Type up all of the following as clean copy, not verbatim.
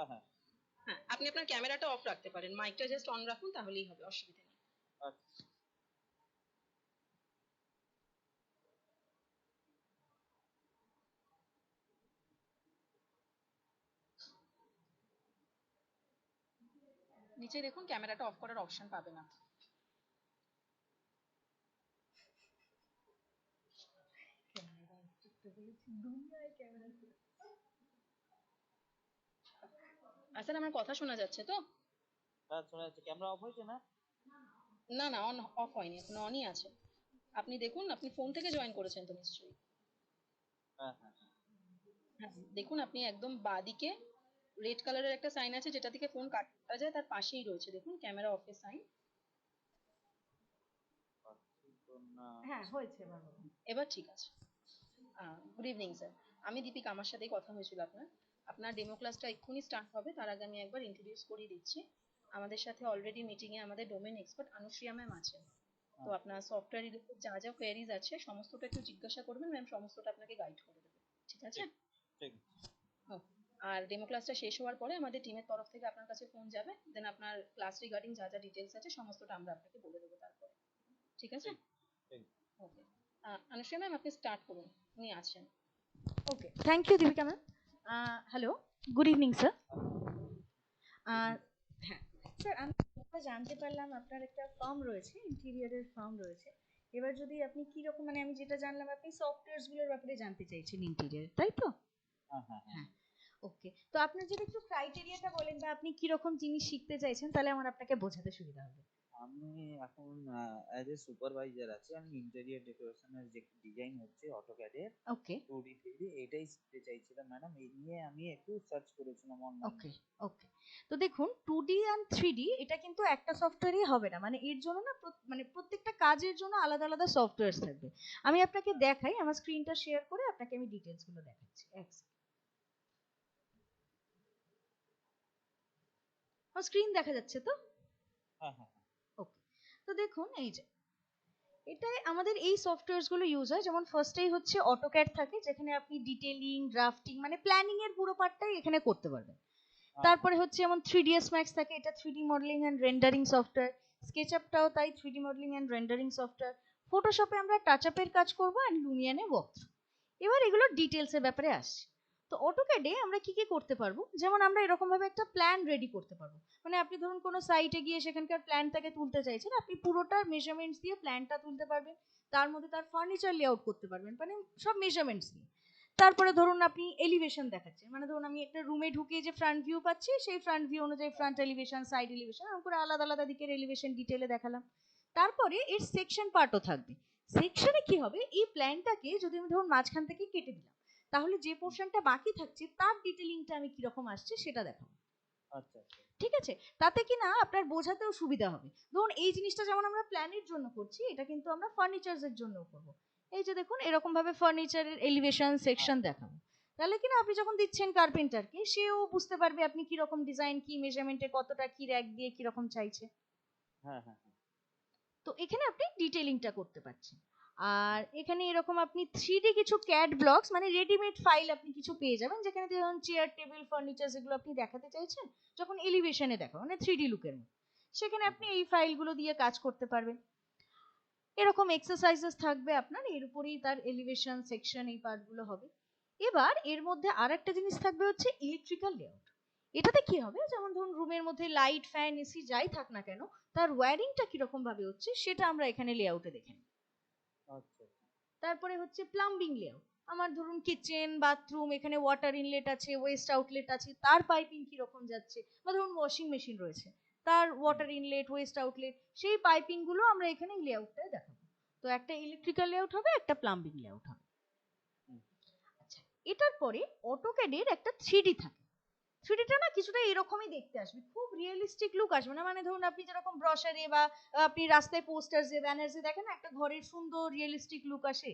হ্যাঁ হ্যাঁ। হ্যাঁ, আপনি আপনার ক্যামেরাটা অফ রাখতে পারেন, মাইকটা জাস্ট অন রাখুন, তাহলেই হবে, অসুবিধা নেই। আচ্ছা। নিচে দেখুন ক্যামেরাটা অফ করার অপশন পাবেন আপনি। আচ্ছা, আমার কথা শোনা যাচ্ছে তো? হ্যাঁ শোনা যাচ্ছে। ক্যামেরা অফ হয়েছে না? না না, অন অফ হয়নি, এখন অনই আছে। আপনি দেখুন, আপনি ফোন থেকে জয়েন করেছেন তো নিশ্চয়ই? হ্যাঁ হ্যাঁ। হ্যাঁ, দেখুন আপনি একদম বাঁদিকে রেড কালারের একটা সাইন আছে, যেটা থেকে ফোন কাটা যায়, তার পাশেই রয়েছে দেখুন ক্যামেরা অফের সাইন। হ্যাঁ হয়েছে, এবার ঠিক আছে। গুড ইভিনিং স্যার, আমি দীপিকা, আমার সাথেই কথা হয়েছিল আপনার। আপনার ডেমো ক্লাসটা এক্ষুনি স্টার্ট হবে, তার আগে আমি একবার ইন্ট্রোডিউস করিয়ে দিচ্ছি। আমাদের সাথে অলরেডি মিটিং এ আমাদের ডোমেন এক্সপার্ট অনুশ্রিয়া ম্যাম আছেন। তো আপনার সফটওয়্যার রিলেটেড যা যা কোয়েরিজ আছে সমস্তটা একটু জিজ্ঞাসা করবেন, ম্যাম সমস্তটা আপনাকে গাইড করে দেবে, ঠিক আছে? ঠিক। আর ডেমো ক্লাসটা শেষ হওয়ার পরে আমাদের টিমের তরফ থেকে আপনার কাছে ফোন যাবে, দেন আপনার ক্লাস রিগার্ডিং যা যা ডিটেলস আছে সমস্তটা আমরা আপনাকে বলে দেবো তারপরে, ঠিক আছে? ওকে, অনুশ্রিয়া ম্যাম আপনি স্টার্ট করুন, উনি আছেন। Okay, thank you Deepika ma'am. Hello, good evening sir. হ্যাঁ স্যার, আমি জানতে পারলাম আপনার একটা ফার্ম রয়েছে, ইন্টেরিয়রের ফার্ম রয়েছে। এবার যদি আপনি কি রকম, মানে আমি যেটা জানলাম আপনি সফটওয়্যারস গুলোর ব্যাপারে জানতে চাইছেন ইন্টেরিয়র, তাই তো? হ্যাঁ হ্যাঁ হ্যাঁ। ওকে, তো আপনার যদি একটু ক্রাইটেরিয়াটা বলেন বা আপনি কি রকম জিনিস শিখতে চাইছেন, তাহলে আমার আপনাকে বোঝাতে সুবিধা হবে। আমি এখন অ্যাজ এ সুপারভাইজার আছি। আমি ইন্টেরিয়র ডেকোরেশনের যে ডিজাইন হচ্ছে অটোক্যাডে, ওকে 2D 3D, এটাই শিখতে চাইছিলাম ম্যাডাম। এই নিয়ে আমি একটু সার্চ করেছিলাম অনলাইনে। ওকে ওকে, তো দেখুন 2D আর 3D এটা কিন্তু একটা সফটওয়্যারই হবে না, মানে এর জন্য না মানে প্রত্যেকটা কাজের জন্য আলাদা আলাদা সফটওয়্যার থাকবে। আমি আপনাকে দেখাই, আমার স্ক্রিনটা শেয়ার করে আপনাকে আমি ডিটেলস গুলো দেখাচ্ছি। আমার স্ক্রিন দেখা যাচ্ছে তো? হ্যাঁ হ্যাঁ। ওকে, তো দেখুন এই যে এটাই আমাদের এই সফটওয়্যারস গুলো ইউজ হয়। যেমন ফার্স্টেই হচ্ছে অটোক্যাড থাকে, যেখানে আপনি ডিটেইলিং, ড্রাফটিং, মানে প্ল্যানিং এর পুরো পার্টটাই এখানে করতে পারবেন। তারপরে হচ্ছে যেমন 3ds max থাকে, এটা 3D modelling and rendering software. স্কেচআপটাও তাই 3D modelling and rendering software. ফটোশপে আমরা টাচ আপের কাজ করব এন্ড লুমিয়ানে ওয়ার্কথ্রু। এবার এগুলো ডিটেলস এর ব্যাপারে আসছে। তো অটোক্যাডে আমরা কি কি করতে পারবো, যেমন আমরা এরকম ভাবে একটা প্ল্যান রেডি করতে পারবো। মানে আপনি ধরুন কোনো সাইটে গিয়ে সেখানকার প্ল্যানটাকে তুলতে চাইছেন, আপনি পুরোটার মেজারমেন্টস দিয়ে প্ল্যানটা তুলতে পারবেন। তার মধ্যে তার ফার্নিচার লেআউট করতে পারবেন, মানে সব মেজারমেন্টস দিয়ে। তারপরে ধরুন আপনি এলিভেশন দেখাচ্ছেন, মানে ধরুন আমি একটা রুমে ঢুকে যে ফ্রন্ট ভিউ পাচ্ছি, সেই ফ্রন্ট ভিউ অনুযায়ী ফ্রন্ট এলিভেশন, সাইড এলিভেশন, এরকম করে আলাদা আলাদা দিকের এলিভেশন ডিটেলে দেখালাম। তারপরে এর সেকশন পার্টও থাকবে। সেকশনে কি হবে, এই প্ল্যানটাকে যদি আমি ধরুন মাঝখান থেকে কেটে দিলাম, তাহলে যে পোর্শনটা বাকি থাকছে তার ডিটেলিংটা আমি কিরকম আসছে সেটা দেখাবো। আচ্ছা ঠিক আছে, তাতে কি না আপনার বোঝাতেও সুবিধা হবে। ধরুন এই জিনিসটা যেমন আমরা প্ল্যানের জন্য করছি, এটা কিন্তু আমরা ফার্নিচারস এর জন্য করব। এই যে দেখুন এরকম ভাবে ফার্নিচারের এলিভেশন সেকশন দেখাবো। তাহলে কি না আপনি যখন দিচ্ছেন কার্পেন্টারকে, সেও বুঝতে পারবে আপনি কি রকম ডিজাইন, কি মেজারমেন্টে, কতটা কি র‍্যাক দিয়ে কি রকম চাইছে। হ্যাঁ হ্যাঁ। তো এখানে আপনি ডিটেইলিংটা করতে পারছেন। আর এখানে এরকম আপনি 3D কিছু ক্যাড ব্লকস, মানে রেডিমেড ফাইল আপনি কিছু পেয়ে যাবেন, যেখানে ধরুন চেয়ার, টেবিল, ফার্নিচার যেগুলো আপনি দেখাতে চাইছেন, যখন এলিভেশনে দেখাবো মানে 3D লুকের মধ্যে, সেখানে আপনি এই ফাইলগুলো দিয়ে কাজ করতে পারবেন। এরকম এক্সারসাইজেস থাকবে আপনার, এর উপরেই তার এলিভেশন সেকশন এই পার্টগুলো হবে। এবার এর মধ্যে আরেকটা জিনিস থাকবে হচ্ছে ইলেকট্রিক্যাল লেআউট। এটাতে কি হবে, যেমন ধরুন রুমের মধ্যে লাইট, ফ্যান, এসি যাই থাক না কেন, তার ওয়্যারিংটা কিরকম ভাবে হচ্ছে সেটা আমরা এখানে লেআউটে দেখে নিই। আচ্ছা। তারপরে হচ্ছে প্লাম্বিং লেআউট। আমার ধরুন কিচেন, বাথরুম, এখানে ওয়াটার ইনলেট আছে, ওয়েস্ট আউটলেট আছে, তার পাইপিং কিরকম যাচ্ছে, বা ধরুন ওয়াশিং মেশিন রয়েছে, তার ওয়াটার ইনলেট, ওয়েস্ট আউটলেট, সেই পাইপিং গুলো আমরা এখানে লেআউটটায় দেখাবো। তো একটা ইলেকট্রিক্যাল লেআউট হবে, একটা প্লাম্বিং লেআউট হবে। আচ্ছা, এটার পরে অটোক্যাডের একটা 3D থাকে। 3Dটা না কিছুটা এরকমই দেখতে আসবে, খুব রিয়েলিস্টিক লুক আসবে না। মানে ধরুন আপনি যেরকম ব্রসারে বা আপনি রাস্তায় পোস্টারসে, ব্যানার্সে দেখেন না, একটা ঘরের সুন্দর রিয়েলিস্টিক লুক আসে,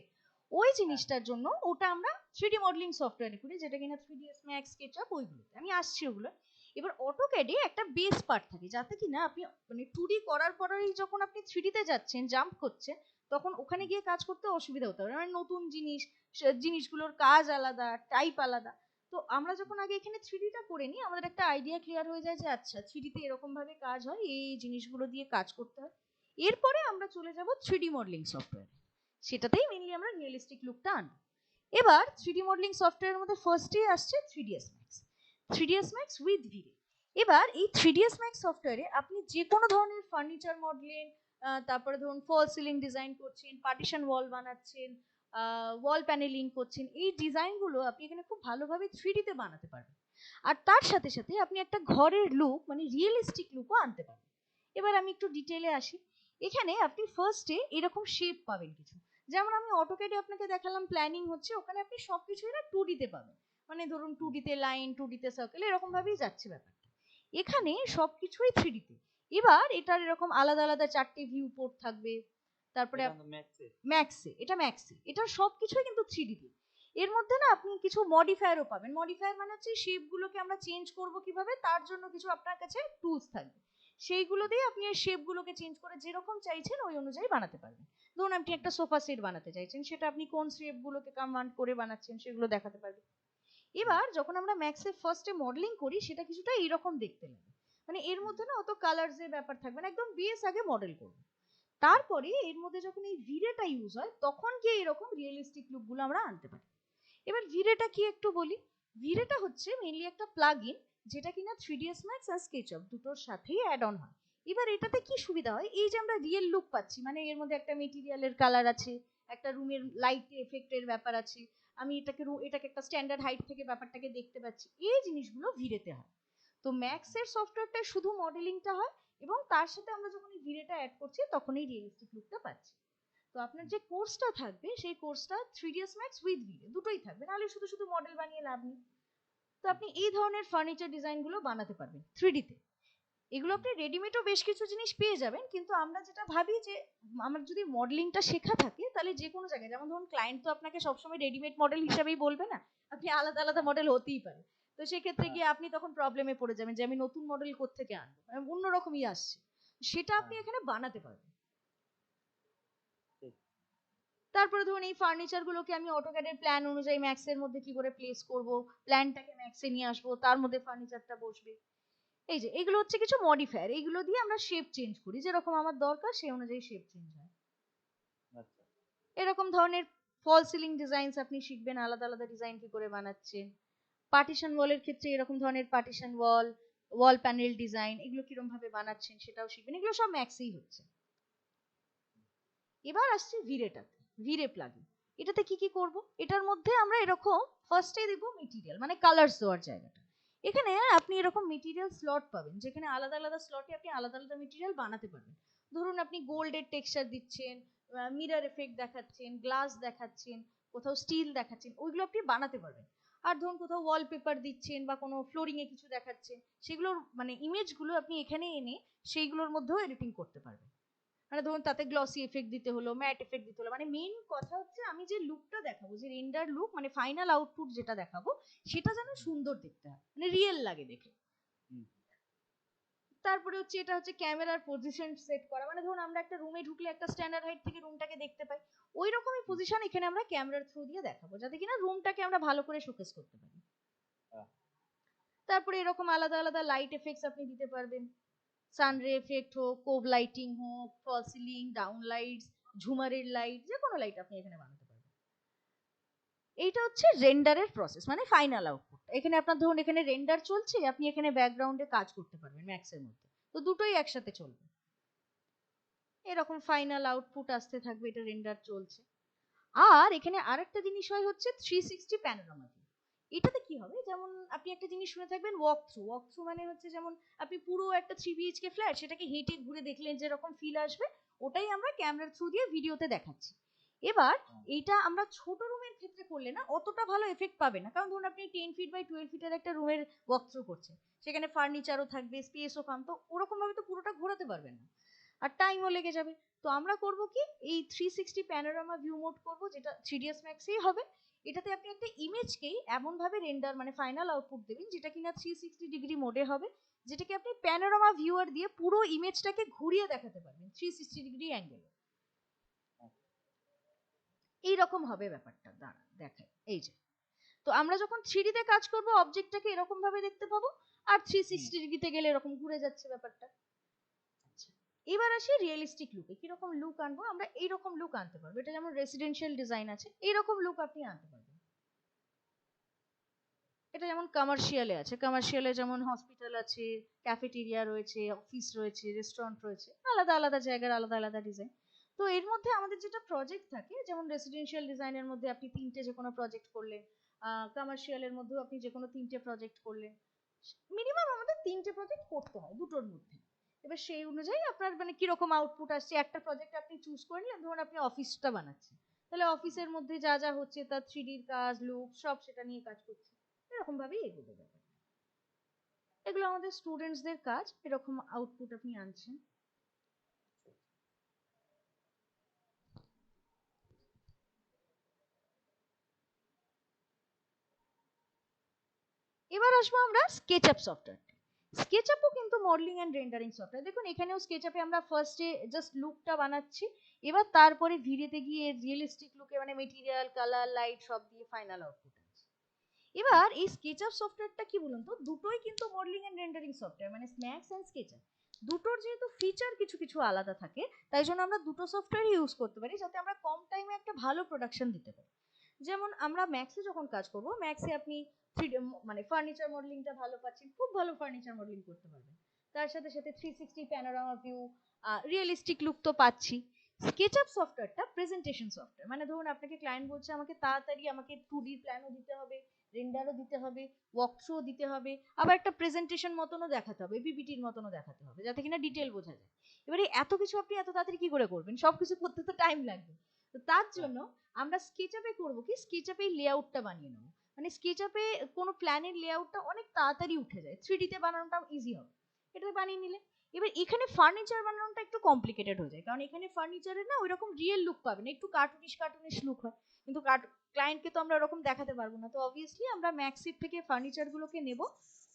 ওই জিনিসটার জন্য ওটা আমরা 3D মডেলিং সফটওয়্যারে করি, যেটা কিনা 3ds max, SketchUp, ওইগুলোতে আমি আসছি ওগুলো। এবার অটোক্যাডে একটা বেস পার্ট থাকে, যাতে কিনা আপনি মানে 2D করার পরেই যখন আপনি 3D তে যাচ্ছেন, জাম্প করছেন, তখন ওখানে গিয়ে কাজ করতে অসুবিধা হতে পারে, মানে নতুন জিনিস, জিনিসগুলোর কাজ আলাদা, টাইপ আলাদা। তো তো আমরা যখন আগে এখানে 3D টা করে নিই আমাদের একটা আইডিয়া ক্লিয়ার হয়ে যায় যে আচ্ছা 3D তে এরকম ভাবে কাজ হয়, এই জিনিসগুলো দিয়ে কাজ করতে হয়। এরপরে আমরা চলে যাব 3D মডেলিং সফটওয়্যারে, সেটাতেই মেইনলি আমরা রিয়েলিস্টিক লুকটা আনবো। এবার 3D মডেলিং সফটওয়্যারের মধ্যে ফার্স্টেই আসছে 3ds Max, 3ds Max with ভিরে। এবার এই 3ds Max সফটওয়্যারে আপনি যে কোনো ধরনের ফার্নিচার মডেলিং, তারপরে ধরুন ফল সিলিং ডিজাইন করছেন, পার্টিশন ওয়াল বানাচ্ছেন, ওয়াল প্যানেলিং করছেন, এই ডিজাইনগুলো আপনি এখানে খুব ভালোভাবে 3D তে বানাতে পারবেন। আর তার সাথে সাথে আপনি একটা ঘরের লুক মানে রিয়েলিস্টিক লুকও আনতে পারবেন। এবার আমি একটু ডিটেইলে আসি। এখানে আপনি ফার্স্টে এরকম শেপ পাবেন কিছু, যেমন আমি অটোক্যাডে আপনাকে দেখালাম প্ল্যানিং হচ্ছে, ওখানে আপনি সবকিছুই না 2D তে পাবেন, মানে ধরুন 2D তে লাইন, 2D তে সার্কেল, এরকম ভাবেই যাচ্ছে ব্যাপারটা। এখানে সবকিছুই 3D তে। এবার এটার এরকম আলাদা আলাদা 4টে ভিউ পোর্ট থাকবে। তারপরে ম্যাক্সে, এটা ম্যাক্সে, এটা সবকিছুই কিন্তু 3D তে। এর মধ্যে না আপনি কিছু মডিফায়ারও পাবেন। মডিফায়ার মানে হচ্ছে শেপ গুলোকে আমরা চেঞ্জ করব কিভাবে, তার জন্য কিছু আপনার কাছে টুলস থাকবে, সেইগুলো দিয়ে আপনি এই শেপ গুলোকে চেঞ্জ করে যেরকম চাইছেন ওই অনুযায়ী বানাতে পারবেন। ধরুন আপনি একটা সোফা সেট বানাতে চাইছেন, সেটা আপনি কোন শেপ গুলোকে কমান্ড করে বানাচ্ছেন সেগুলো দেখাতে পারবেন। এবার যখন আমরা ম্যাক্সে ফার্স্টে মডেলিং করি সেটা কিছুটা এইরকম দেখতে লাগে, মানে এর মধ্যে না অত কালারস এর ব্যাপার থাকবে না, একদম বেস আগে মডেল করব, তারপরে এর মধ্যে যখন এই ভিরেটা ইউজ হয় তখন গিয়ে এরকম রিয়েলিস্টিক লুক গুলো আমরা আনতে পারি। এবার ভিরেটা কি একটু বলি। ভিরেটা হচ্ছে মেইনলি একটা প্লাগইন যেটা কিনা 3ds Max আর SketchUp দুটোর সাথেই অ্যাড অন হয়। এবার এটাতে কি সুবিধা হয়, এই যে আমরা রিয়েল লুক পাচ্ছি, মানে এর মধ্যে একটা মেটেরিয়ালের কালার আছে, একটা রুমের লাইট এফেক্টের ব্যাপার আছে, আমি এটাকে একটা স্ট্যান্ডার্ড হাইট থেকে ব্যাপারটাকে দেখতে পাচ্ছি, এই জিনিসগুলো ভিরেতে হয়। তো ম্যাক্সের সফটওয়্যারটা শুধু মডেলিংটা হয় এবং তার সাথে আমরা যখন এই ভিরেটা অ্যাড করছি তখন এই রিয়েলিস্টিক লুকটা পাচ্ছি। তো আপনার যে কোর্সটা থাকবে সেই কোর্সটা 3ds Max উইথ ভিরে দুটোই থাকবে, নাহলে শুধু শুধু মডেল বানিয়ে লাভ নেই। তো আপনি এই ধরনের ফার্নিচার ডিজাইন গুলো বানাতে পারবেন 3D তে। এগুলো আপনি রেডিমেডও বেশ কিছু জিনিস পেয়ে যাবেন, কিন্তু আমরা যেটা ভাবি যে আমার যদি মডেলিংটা শেখা থাকে তাহলে যে কোনো জায়গায়, যেমন ধরুন ক্লায়েন্ট তো আপনাকে সবসময় রেডিমেড মডেল হিসাবেই বলবে না, আপনি আলাদা আলাদা মডেল হতেই পারে। তো সেক্ষেত্রে গিয়ে আপনি তখন প্রবলেমে পড়ে যাবেন যে আমি নতুন মডেল কোত্থেকে আনবো, অন্যরকমই আসছে, সেটা আপনি এখানে বানাতে পারবেন। তারপরে ধরুন এই ফার্নিচার গুলোকে আমি অটোক্যাডের প্ল্যান অনুযায়ী ম্যাক্সের মধ্যে কি করে প্লেস করব, প্ল্যানটাকে ম্যাক্সে নিয়ে আসবো, তার মধ্যে ফার্নিচারটা বসবে। এই যে এগুলো হচ্ছে কিছু মডিফায়ার, এইগুলো দিয়ে আমরা শেপ চেঞ্জ করি, যেরকম আমার দরকার সেই অনুযায়ী শেপ চেঞ্জ হয়। এরকম ধরনের ফল সিলিং ডিজাইনস আপনি শিখবেন, আলাদা আলাদা ডিজাইন কি করে বানাচ্ছেন। পার্টিশন ওয়ালের ক্ষেত্রে এরকম ধরনের পার্টিশন ওয়াল, ওয়াল প্যানেল ডিজাইন, এগুলো কিরকম ভাবে বানাচ্ছেন সেটাও শিখবেন, এগুলো সব ম্যাক্সেই হচ্ছে। এবার আসছে ভিরেটাতে, ভিরে প্লাগইন। এটাতে কি কি করব, এটার মধ্যে আমরা এরকম ফার্স্টে দেব মেটেরিয়াল মানে কালারস দেওয়ার জায়গাটা। এখানে আপনি এরকম মেটেরিয়াল স্লট পাবেন, যেখানে আলাদা আলাদা স্লটে আপনি আলাদা আলাদা মেটেরিয়াল বানাতে পারবেন। ধরুন আপনি গোল্ডের টেক্সচার দিচ্ছেন, মিরর এফেক্ট দেখাচ্ছেন, গ্লাস দেখাচ্ছেন, কোথাও স্টিল দেখাচ্ছেন, ওইগুলো আপনি বানাতে পারবেন। আর ধরুন কোথাও ওয়ালপেপার দিচ্ছেন বা কোনো ফ্লোরিং এ কিছু দেখাচ্ছেন, সেগুলোর মানে ইমেজগুলো আপনি এখানে এনে সেইগুলোর মধ্যেও এডিটিং করতে পারবেন। মানে ধরুন তাতে গ্লসি এফেক্ট দিতে হলো, ম্যাট এফেক্ট দিতে হলো, মানে মেইন কথা হচ্ছে আমি যে লুকটা দেখাবো, যে রেন্ডার লুক মানে ফাইনাল আউটপুট যেটা দেখাবো সেটা যেন সুন্দর দেখতে হয়, মানে রিয়েল লাগে দেখে। তারপরে হচ্ছে এটা হচ্ছে ক্যামেরার পজিশন সেট করা, মানে ধরুন আমরা একটা রুমে ঢুকলে একটা স্ট্যান্ডার্ড হাইট থেকে রুমটাকে দেখতে পাই, ওই রকমই পজিশন এখানে আমরা ক্যামেরার থ্রু দিয়ে দেখাবো যাতে কিনা রুমটাকে আমরা ভালো করে শোকেস করতে পারি। তারপরে এরকম আলাদা আলাদা লাইট এফেক্টস আপনি দিতে পারবেন, সানরে এফেক্ট হোক, কোভ লাইটিং হোক, ফল সিলিং, ডাউন লাইটস, ঝুমারের লাইট, যে কোনো লাইট আপনি এখানে বানাতে পারবেন। এইটা হচ্ছে রেন্ডারের প্রসেস মানে ফাইনাল আউটপুট। এখানে আপনার ধরুন এখানে রেন্ডার চলছে, আপনি এখানে ব্যাকগ্রাউন্ডে কাজ করতে পারবেন ম্যাক্সের মধ্যে, তো দুটোই একসাথে চলবে। এরকম ফাইনাল আউটপুট আসতে থাকবে, এটা রেন্ডার চলছে। আর এখানে আরেকটা জিনিস হয় হচ্ছে 360 প্যানোরামা ভিউ। এটাতে কি হবে, যেমন আপনি একটা জিনিস শুনে থাকবেন ওয়াক থ্রু, ওয়াক থ্রু মানে হচ্ছে যেমন আপনি পুরো একটা 3 বিএইচকে ফ্ল্যাট সেটাকে হেঁটে ঘুরে দেখলেন যেরকম ফিল আসবে, ওটাই আমরা ক্যামেরার থ্রু দিয়ে ভিডিওতে দেখাচ্ছি। এবার এইটা আমরা ছোট রুমের ক্ষেত্রে করলে না অতটা ভালো এফেক্ট পাবে না, কারণ ধরুন আপনি 10 ফিট বাই 12 ফিটের একটা রুমের ওয়াক থ্রু করছেন, সেখানে ফার্নিচারও থাকবে, স্পেসও পান, তো ওরকম ভাবে তো পুরোটা ঘোরাতে পারবেন না, আর টাইমও লেগে যাবে। তো আমরা করব কি, এই 360 প্যানোরামা ভিউ মোড করব, যেটা 3ds Max এই হবে। এটাতে আপনি একটা ইমেজকেই এমন ভাবে রেন্ডার মানে ফাইনাল আউটপুট দেবেন যেটা কিনা 360 ডিগ্রি মোডে হবে, যেটাকে আপনি প্যানোরামা ভিউয়ার দিয়ে পুরো ইমেজটাকে ঘুরিয়ে দেখাতে পারবেন 360 ডিগ্রি অ্যাঙ্গেলে। এইরকম হবে ব্যাপারটা, দাঁড়ান দেখাই, এই যে তো আমরা যখন 3D তে কাজ করব অবজেক্টটাকে এরকম ভাবে দেখতে পাবো, আর 360 ডিগ্রিতে গেলে এরকম ঘুরে যাচ্ছে ব্যাপারটা। এবার আসি রিয়েলিস্টিক লুকে, কিরকম লুক আনবো আমরা, এইরকম লুক আনতে পারবো। এটা যেমন রেসিডেন্সিয়াল ডিজাইন আছে, এইরকম লুক আপনি আনতে পারবেন। এটা যেমন কমার্শিয়ালে আছে, কমার্শিয়ালে যেমন হসপিটাল আছে, ক্যাফেটেরিয়া রয়েছে, অফিস রয়েছে, রেস্টুরেন্ট রয়েছে, আলাদা আলাদা জায়গার আলাদা আলাদা ডিজাইন। তো এর মধ্যে আমাদের যেটা প্রজেক্ট থাকে, যেমন রেসিডেন্সিয়াল ডিজাইনের মধ্যে আপনি 3টে যে কোনো প্রজেক্ট করলেন, কমার্শিয়ালের মধ্যেও আপনি যে কোনো 3টে প্রজেক্ট করলেন, মিনিমাম আমাদের 3টে প্রজেক্ট করতে হয় দুটোর মধ্যে। এবার সেই অনুযায়ী আপনার মানে কিরকম আউটপুট আসছে, একটা প্রজেক্ট আপনি চুজ করে নিলেন, ধরুন আপনি অফিসটা বানাচ্ছেন, তাহলে অফিসের মধ্যে যা যা হচ্ছে তার 3Dর কাজ, লুক সব সেটা নিয়ে কাজ করছে, এরকম ভাবেই এগোবে ব্যাপার। এগুলো আমাদের স্টুডেন্টসদের কাজ, এরকম আউটপুট আপনি আনছেন। এবার আসবো আমরা স্কেচআপ সফটওয়্যার। স্কেচআপও কিন্তু মডেলিং এন্ড রেন্ডারিং সফটওয়্যার। দেখুন এখানেও স্কেচআপে আমরা ফার্স্টে জাস্ট লুকটা বানাচ্ছি, এবার তারপরে ভিড়েতে গিয়ে রিয়েলিস্টিক লুকে মানে মেটেরিয়াল, কালার, লাইট সব দিয়ে ফাইনাল আউটপুট আছে। এবার এই স্কেচআপ সফটওয়্যারটা কি বলুন তো, দুটোই কিন্তু মডেলিং এন্ড রেন্ডারিং সফটওয়্যার, মানে ম্যাক্স এন্ড স্কেচআপ দুটোর যেহেতু ফিচার কিছু কিছু আলাদা থাকে, তাই জন্য আমরা দুটো সফটওয়্যারই ইউজ করতে পারি, যাতে আমরা কম টাইমে একটা ভালো প্রোডাকশন দিতে পারি। যেমন আমরা ম্যাক্সে যখন কাজ করব, ম্যাক্সে আপনি মানে ফার্নিচার মডেলিংটা ভালো পাচ্ছেন, খুব ভালো ফার্নিচার মডেলিং করতে পারবেন, তার সাথে সাথে 360 প্যানোরামা ভিউ, রিয়েলিস্টিক লুক তো পাচ্ছি। স্কেচআপ সফটওয়্যারটা প্রেজেন্টেশন সফটওয়্যার, মানে ধরুন আপনাকে ক্লায়েন্ট বলছে আমাকে তাড়াতাড়ি আমাকে 2D প্ল্যানও দিতে হবে, রেন্ডারও দিতে হবে, ওয়াকথ্রুও দিতে হবে, আবার একটা প্রেজেন্টেশন মতনও দেখাতে হবে, পিপিটির মতনও দেখাতে হবে, যাতে কিনা ডিটেল বোঝা যায়। এবারে এত কিছু আপনি এত তাড়াতাড়ি কি করে করবেন, সবকিছু করতে তো টাইম লাগবে। তো তার জন্য আমরা স্কেচআপে করব কি, স্কেচআপে লেআউটটা বানিয়ে নেব, মানে স্কেচআপে কোনো প্ল্যানের লেআউটটা অনেক তাড়াতাড়ি উঠে যায়, 3D তে বানানোটাও ইজি হবে, এটাতে বানিয়ে নিলে। এবার এখানে ফার্নিচার বানানোটা একটু কমপ্লিকেটেড হয়ে যায়, কারণ এখানে ফার্নিচারের না ওইরকম রিয়েল লুক পাবে না, একটু কার্টুনিশ কার্টুনিশ লুক হয়, কিন্তু ক্লায়েন্টকে তো আমরা ওরকম দেখাতে পারবো না। তো অবভিয়াসলি আমরা ম্যাক্সিট থেকে ফার্নিচার গুলোকে নেব,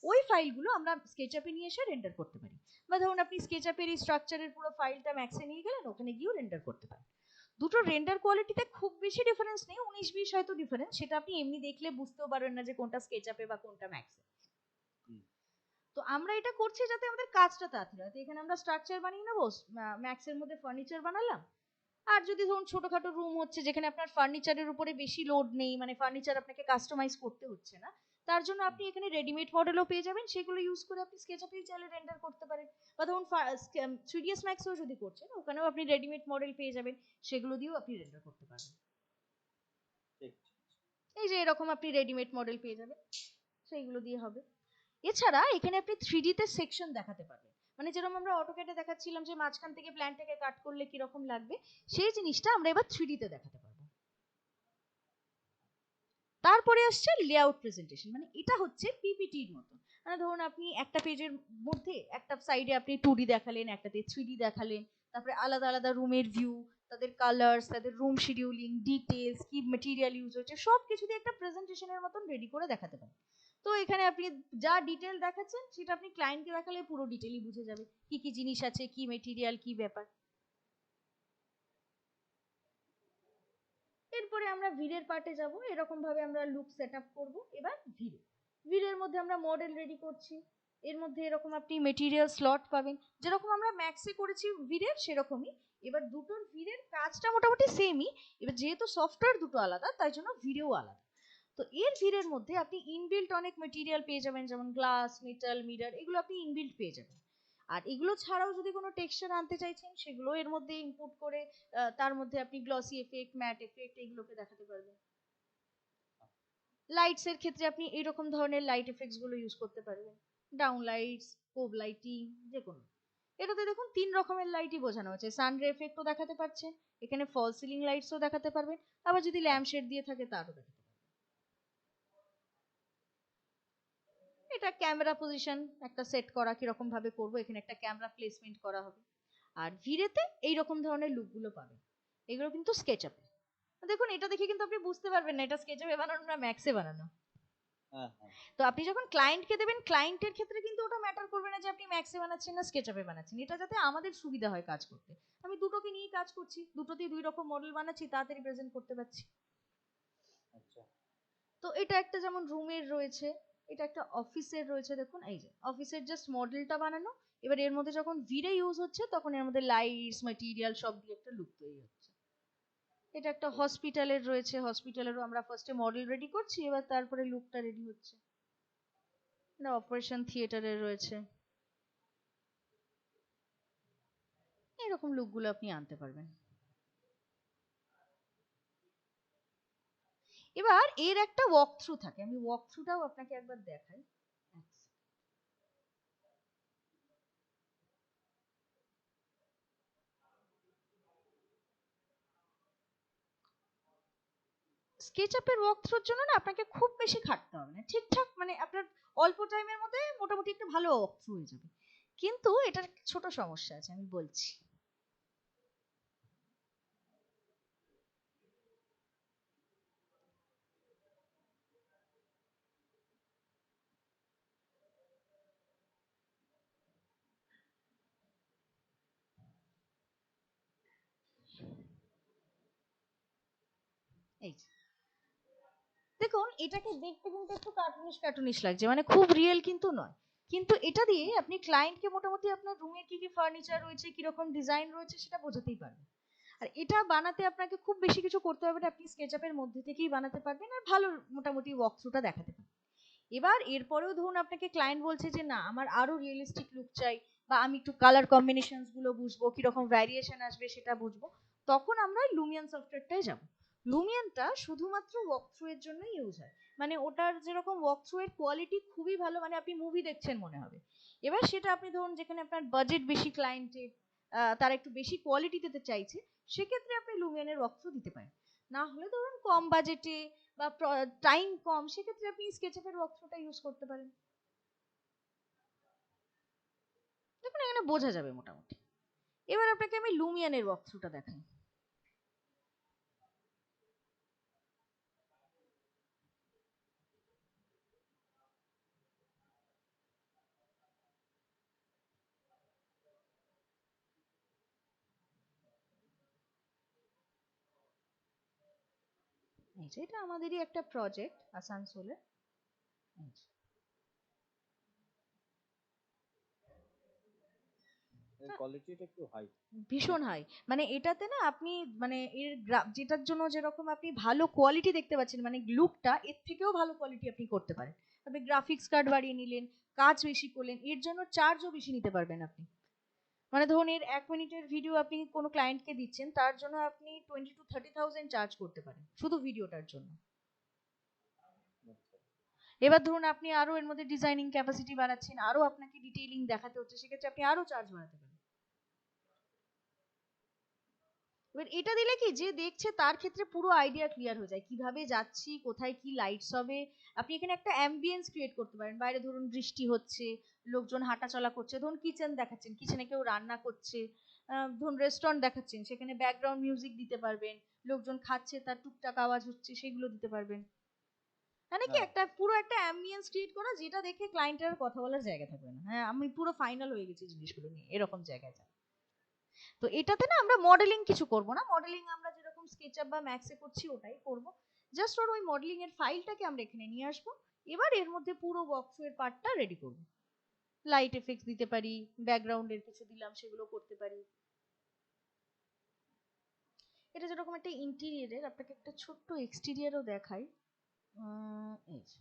ওই ফাইলগুলো আমরা স্কেচআপে নিয়ে এসে রেন্ডার করতে পারি। বা ধরুন আপনি স্কেচআপের এই স্ট্রাকচারের পুরো ফাইলটা ম্যাক্সে নিয়ে গেলেন, ওখানে গিয়েও রেন্ডার করতে পারেন। দুটো রেন্ডার কোয়ালিটিতে খুব বেশি ডিফারেন্স নেই, 19-20 হয়তো ডিফারেন্স, সেটা আপনি এমনি দেখলে বুঝতেও পারবেন না যে কোনটা স্কেচআপে বা কোনটা ম্যাক্সে। তো আমরা এটা করছি যাতে আমাদের কাজটা তাড়াতাড়ি হয়। তো এখানে আমরা স্ট্রাকচার বানিয়ে নেবো, ম্যাক্সের মধ্যে ফার্নিচার বানালাম। আর যদি ধরুন ছোটখাটো রুম হচ্ছে যেখানে আপনার ফার্নিচারের উপরে বেশি লোড নেই, মানে ফার্নিচার আপনাকে কাস্টমাইজ করতে হচ্ছে না, তার জন্য আপনি এখানে রেডিমেড মডেলও পেয়ে যাবেন, সেগুলো ইউজ করে আপনি স্কেচআপেই চাইলে রেন্ডার করতে পারেন। বা ধরুন 3ds ম্যাক্সেও যদি করছেন, ওখানেও আপনি রেডিমেড মডেল পেয়ে যাবেন, সেগুলো দিয়েও আপনি রেন্ডার করতে পারবেন। এই যে এরকম আপনি রেডিমেড মডেল পেয়ে যাবেন, সেইগুলো দিয়ে হবে। এছাড়া এখানে আপনি 3D তে সেকশন দেখাতে পারবেন, মানে যেরকম আমরা অটোক্যাডে দেখাচ্ছিলাম যে মাঝখান থেকে প্ল্যানটাকে কাট করলে কিরকম লাগবে, সেই জিনিসটা আমরা এবার 3D তে দেখাতে পারবো। তারপরে আসছে লেআউট প্রেজেন্টেশন, মানে এটা হচ্ছে পিপিটির মতো, মানে ধরুন আপনি একটা পেজের মধ্যে একটা সাইডে আপনি 2D দেখালেন, একটাতে 3D দেখালেন, তারপরে আলাদা আলাদা রুমের ভিউ, তাদের কালার্স, তাদের রুম শিডিউলিং, ডিটেলস, কি ম্যাটেরিয়াল ইউজ হচ্ছে, সবকিছু দিয়ে একটা প্রেজেন্টেশনের মতন রেডি করে দেখাতে পারেন। তো এখানে আপনি যা ডিটেল দেখাচ্ছেন সেটা আপনি ক্লায়েন্টকে দেখালে পুরো ডিটেলই বুঝে যাবে, কি কি জিনিস আছে, কি মেটেরিয়াল, কি ব্যাপার। এরপরে আমরা ভিড়ের পার্টে যাব, এরকম ভাবে আমরা লুক সেট আপ করবো। এবার ভিড়ের মধ্যে আমরা মডেল রেডি করছি, এর মধ্যে এরকম আপনি মেটেরিয়াল স্লট পাবেন, যেরকম আমরা ম্যাক্সে করেছি ভিড়ের সেরকমই। এবার দুটোর ভিড়ের কাজটা মোটামুটি সেমই, এবার যেহেতু সফটওয়্যার দুটো আলাদা তাই জন্য ভিড়েও আলাদা। তো এর ভিড়ের মধ্যে আপনি ইনবিল্ট অনেক মেটেরিয়াল পেয়ে যাবেন, যেমন গ্লাস, মেটাল, মিরর, এগুলো আপনি ইনবিল্ট পেয়ে যাবেন। আর এগুলো ছাড়াও যদি কোনো টেক্সচার আনতে চাইছেন, সেগুলো এর মধ্যে ইনপুট করে তার মধ্যে আপনি গ্লসি এফেক্ট, ম্যাট এফেক্ট এগুলোকে দেখাতে পারবেন। লাইটস এর ক্ষেত্রে আপনি এইরকম ধরনের লাইট এফেক্টস গুলো ইউজ করতে পারবেন, ডাউন লাইটস, কোব লাইটিং, যে কোনো। এটাতে দেখুন 3 রকমের লাইটই বোঝানো হচ্ছে, সানরে এফেক্টও দেখাতে পারছেন, এখানে ফল সিলিং লাইটসও দেখাতে পারবেন, আবার যদি ল্যাম্প শেড দিয়ে থাকে তারও দেখাতে পারবেন। এটা ক্যামেরা পজিশন একটা সেট করা, কিরকম ভাবে করব, এখানে একটা ক্যামেরা প্লেসমেন্ট করা হবে। আর ভিড়েতে এইরকম ধরনের লুকগুলো পাবেন, এগুলো কিন্তু স্কেচআপে। দেখুন এটা দেখে কিন্তু আপনি বুঝতে পারবেন না এটা স্কেচআপে বানানো না ম্যাক্সে বানানো। তো আপনি যখন ক্লায়েন্টকে দেবেন, ক্লায়েন্টের ক্ষেত্রে কিন্তু ওটা ম্যাটার করবে না যে আপনি ম্যাক্সে বানাচ্ছেন না স্কেচআপে বানাচ্ছেন, এটা যাতে আমাদের সুবিধা হয় কাজ করতে। আমি দুটোকে নিয়ে কাজ করছি, দুটোতেই 2 রকম মডেল বানাচ্ছি, তাড়াতাড়ি প্রেজেন্ট করতে পারছি। আচ্ছা, তো এটা একটা যেমন রুমের রয়েছে, এটা একটা অফিসের রয়েছে, দেখুন এই যে অফিসের জাস্ট মডেলটা বানানো, এবার এর মধ্যে যখন ভিড়ে ইউজ হচ্ছে তখন এর মধ্যে লাইটস ম্যাটেরিয়াল সব দিয়ে একটা লুক তৈরি হচ্ছে। এটা একটা হসপিটালের রয়েছে, হসপিটালেরও আমরা ফার্স্টে মডেল রেডি করছি, এবার তারপরে লুকটা রেডি হচ্ছে। এটা অপারেশন থিয়েটারের রয়েছে, এরকম লুকগুলো আপনি আনতে পারবেন। এবার এর একটা ওয়াক থ্রু থাকে, আমি ওয়াক থ্রুটাও আপনাকে একবার দেখাই। স্কেচআপের ওয়াক থ্রুর জন্য না আপনাকে খুব বেশি খাটতে হবে না, ঠিকঠাক মানে আপনার অল্প টাইমের মধ্যে মোটামুটি একটা ভালো ওয়াক থ্রু হয়ে যাবে। কিন্তু এটার ছোট সমস্যা আছে, আমি বলছি। এই যে দেখুন, এটাকে দেখতে কিন্তু একটু কার্টুনিশ কার্টুনিশ লাগছে, মানে খুব রিয়েল কিন্তু নয়। কিন্তু এটা দিয়ে আপনি ক্লায়েন্টকে মোটামুটি আপনার রুমের কি কি ফার্নিচার রয়েছে, কিরকম ডিজাইন রয়েছে সেটা বোঝাতেই পারবেন। আর এটা বানাতে আপনাকে খুব বেশি কিছু করতে হবে না, আপনি স্কেচআপের মধ্যে থেকেই বানাতে পারবেন আর ভালো মোটামুটি ওয়াক থ্রুটা দেখাতে পারবেন। এবার এরপরেও ধরুন আপনাকে ক্লায়েন্ট বলছে যে না আমার আরো রিয়েলিস্টিক লুক চাই, বা আমি একটু কালার কম্বিনেশনস গুলো বুঝবো, কিরকম ভ্যারিয়েশন আসবে সেটা বুঝবো, তখন আমরা লুমিয়ান সফটওয়্যারটাই যাব। লুমিয়ানটা শুধুমাত্র ওয়াক থ্রু এর জন্যই ইউজ হয়, মানে ওটার যেরকম ওয়াক থ্রু এর কোয়ালিটি খুবই ভালো, মানে আপনি মুভি দেখছেন মনে হবে। এবার সেটা আপনি ধরুন যেখানে আপনার বাজেট বেশি, ক্লায়েন্টের তারা একটু বেশি কোয়ালিটি দিতে চাইছে, সেক্ষেত্রে আপনি লুমিয়ানের ওয়াক থ্রু দিতে পারেন। না হলে ধরুন কম বাজেটে বা টাইম কম, সেক্ষেত্রে আপনি স্কেচআপের ওয়ার্কফ্লোটা ইউজ করতে পারেন। দেখুন এখানে বোঝা যাবে মোটামুটি। এবার আপনাকে আমি লুমিয়ানের ওয়ার্কফ্লোটা দেখাই। এই যে এটা আমাদেরই একটা প্রজেক্ট আসানসোলে। কোয়ালিটিটা একটু হাই, ভীষণ হাই, মানে এটাতে না আপনি মানে এর যেটার জন্য যেরকম আপনি ভালো কোয়ালিটি দেখতে পাচ্ছেন, মানে লুকটা এর থেকেও ভালো কোয়ালিটি আপনি করতে পারেন। আপনি গ্রাফিক্স কার্ড বাড়িয়ে নিলেন, কাজ বেশি করলেন, এর জন্য চার্জও বেশি নিতে পারবেন আপনি। মানে ধরুন এর 1 মিনিটের ভিডিও আপনি কোনো ক্লায়েন্টকে দিচ্ছেন, তার জন্য আপনি 20 to 30,000 চার্জ করতে পারেন শুধু ভিডিওটার জন্য। এবার ধরুন আপনি আরো এর মধ্যে ডিজাইনিং ক্যাপাসিটি বাড়াচ্ছেন, আরো আপনাকে ডিটেইলিং দেখাতে হচ্ছে, সেক্ষেত্রে আপনি আরো চার্জ বাড়াতে পারেন। এবার এটা দিলে কি যে দেখছে তার ক্ষেত্রে পুরো আইডিয়া ক্লিয়ার হয়ে যায়, কিভাবে যাচ্ছি, কোথায় কি লাইটস হবে। আপনি এখানে একটা অ্যাম্বিয়েন্স ক্রিয়েট করতে পারেন, বাইরে ধরুন বৃষ্টি হচ্ছে, লোকজন হাঁটাচলা করছে, ধরুন কিচেন দেখাচ্ছেন, কিচেনে কেউ রান্না করছে, ধরুন রেস্টুরেন্ট দেখাচ্ছেন, সেখানে ব্যাকগ্রাউন্ড মিউজিক দিতে পারবেন, লোকজন খাচ্ছে তার টুকটাক আওয়াজ হচ্ছে সেগুলো দিতে পারবেন। মানে কি একটা পুরো একটা অ্যাম্বিয়েন্স ক্রিয়েট করা, যেটা দেখে ক্লায়েন্টের কথা বলার জায়গা থাকবে না, হ্যাঁ আমি পুরো ফাইনাল হয়ে গেছি জিনিসগুলো নিয়ে, এরকম জায়গায় যান। তো এটাতে না আমরা মডেলিং কিছু করব না, মডেলিং আমরা যেরকম স্কেচআপ বা ম্যাক্সে করছি ওটাই করব। জাস্ট ওই মডেলিং এর ফাইলটাকে আমরা এখানে নিয়ে আসব। এবার এর মধ্যে পুরো ওয়ার্কফ্লো এর পার্টটা রেডি করব, লাইট এফেক্টস দিতে পারি, ব্যাকগ্রাউন্ডের কিছু দিলাম সেগুলো করতে পারি। এটা যেরকম একটা ইন্টেরিয়রের, আপনাকে একটা ছোট্ট এক্সটেরিয়রও দেখাই। এই যে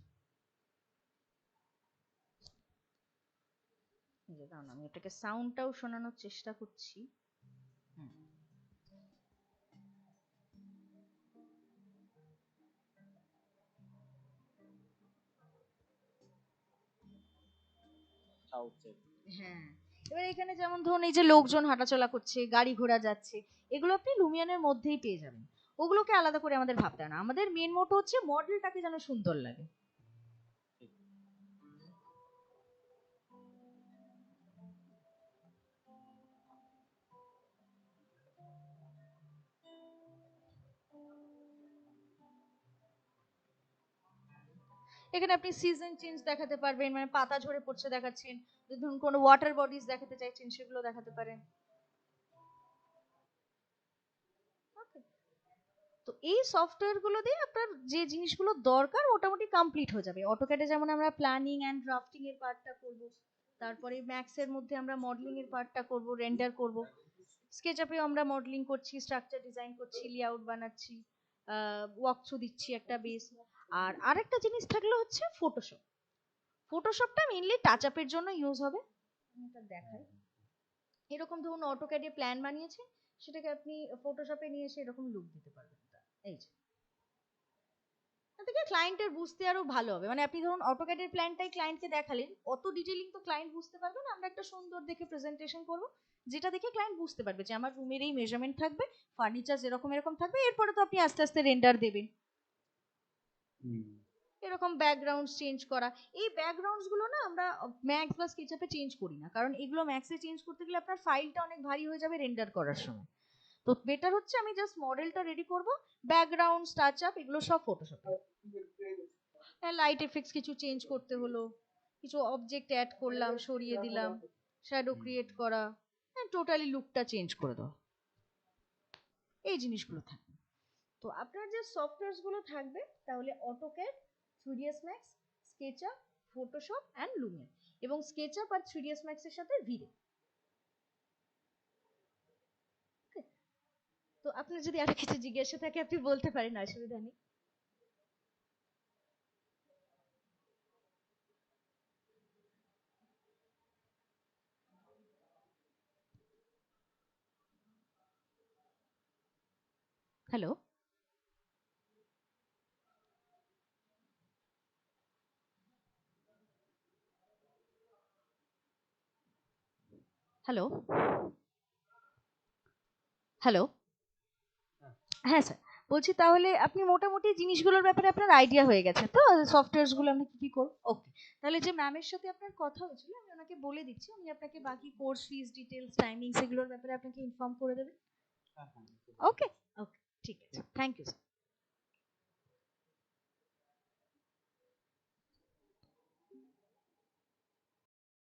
দাঁড়ান, আমি এটাকে সাউন্ডটাও শোনানোর চেষ্টা করছি। হ্যাঁ, এবার এখানে যেমন ধরুন এই যে লোকজন হাঁটাচলা করছে, গাড়ি ঘোড়া যাচ্ছে, এগুলো আপনি লুমিয়ানের মধ্যেই পেয়ে যাবেন। ওগুলোকে আলাদা করে আমাদের ভাবতে হয় না, আমাদের মেন মোটো হচ্ছে মডেলটাকে যেন সুন্দর লাগে। এখানে আপনি সিজন চেঞ্জ দেখাতে পারবেন, মানে পাতা ঝরে পড়ছে দেখাচ্ছেন, ধরুন কোনো ওয়াটার বডিজ দেখাতে চাইছেন সেগুলো দেখাতে পারেন। তো তো এই সফটওয়্যার গুলো দিয়ে আপনার যে জিনিসগুলো দরকার মোটামুটি কমপ্লিট হয়ে যাবে। অটোক্যাডে যেমন আমরা প্ল্যানিং অ্যান্ড ড্রাফটিং এর পার্টটা করব, তারপরে ম্যাক্স এর মধ্যে আমরা মডেলিং এর পার্টটা করব, রেন্ডার করব, স্কেচআপে আমরা মডেলিং করছি, স্ট্রাকচার ডিজাইন করছি, লেআউট বানাচ্ছি, ওয়াক থ্রু দিচ্ছি একটা বেস। আর আরেকটা জিনিস থাকলো হচ্ছে ফটোশপ। ফটোশপটা মেইনলি টাচ আপের জন্য ইউজ হবে। আমি এটা দেখাই। এরকম ধরুন অটোক্যাডে প্ল্যান বানিয়েছে, সেটাকে আপনি ফটোশপে নিয়ে এসে এরকম লুক দিতে পারবেন। এই যে থেকে ক্লায়েন্টের বুঝতে আরো ভালো হবে। মানে আপনি ধরুন অটোক্যাডের প্ল্যানটাই ক্লায়েন্টকে দেখালেন, অত ডিটেইলিং তো ক্লায়েন্ট বুঝতে পারবে না। আমরা একটা সুন্দর দেখে প্রেজেন্টেশন করব, যেটা দেখে ক্লায়েন্ট বুঝতে পারবে যে আমার রুমের এই মেজারমেন্ট থাকবে, ফার্নিচার এরকম এরকম থাকবে, এরপরে তো আপনি আস্তে আস্তে রেন্ডার দেবেন। এরকম ব্যাকগ্রাউন্ড চেঞ্জ করা, এই ব্যাকগ্রাউন্ডস গুলো না আমরা ম্যাক্স বা স্কেচআপে চেঞ্জ করি না, কারণ এগুলো ম্যাক্সে চেঞ্জ করতে গেলে আপনার ফাইলটা অনেক ভারী হয়ে যাবে রেন্ডার করার সময়। তো বেটার হচ্ছে আমি জাস্ট মডেলটা রেডি করব, ব্যাকগ্রাউন্ড টাচ আপ এগুলো সব ফটোশপে। হ্যাঁ, লাইট এফেক্টস কিছু চেঞ্জ করতে হলো, কিছু অবজেক্ট অ্যাড করলাম, সরিয়ে দিলাম, শ্যাডো ক্রিয়েট করা, হ্যাঁ টোটালি লুকটা চেঞ্জ করে দাও, এই জিনিসগুলো থাকবে। তো আপনার যে সফটওয়্যারস গুলো থাকবে তাহলে AutoCAD, 3ds Max, SketchUp, Photoshop and Lumia, এবং স্কেচআপ আর 3ds Max এর সাথে ভিরে। তো আপনার যদি আরো কিছু জিজ্ঞাসা থাকে আপনি বলতে পারেন, অসুবিধা নেই। Hello, hello, hello. হ্যাঁ স্যার, বলছি তাহলে আপনি মোটামুটি জিনিসগুলোর ব্যাপারে আপনার আইডিয়া হয়ে গেছে তো, সফটওয়্যারস গুলো আমরা কি কি করব। ওকে, তাহলে যে ম্যামের সাথে আপনার কথা হয়েছিল আমি ওনাকে বলে দিচ্ছি, উনি আপনাকে বাকি কোর্স ফিস ডিটেলস, টাইমিংস এগুলোর ব্যাপারে আপনাকে ইনফর্ম করে দেবেন। ওকে ওকে, ঠিক আছে, থ্যাংক ইউ স্যার।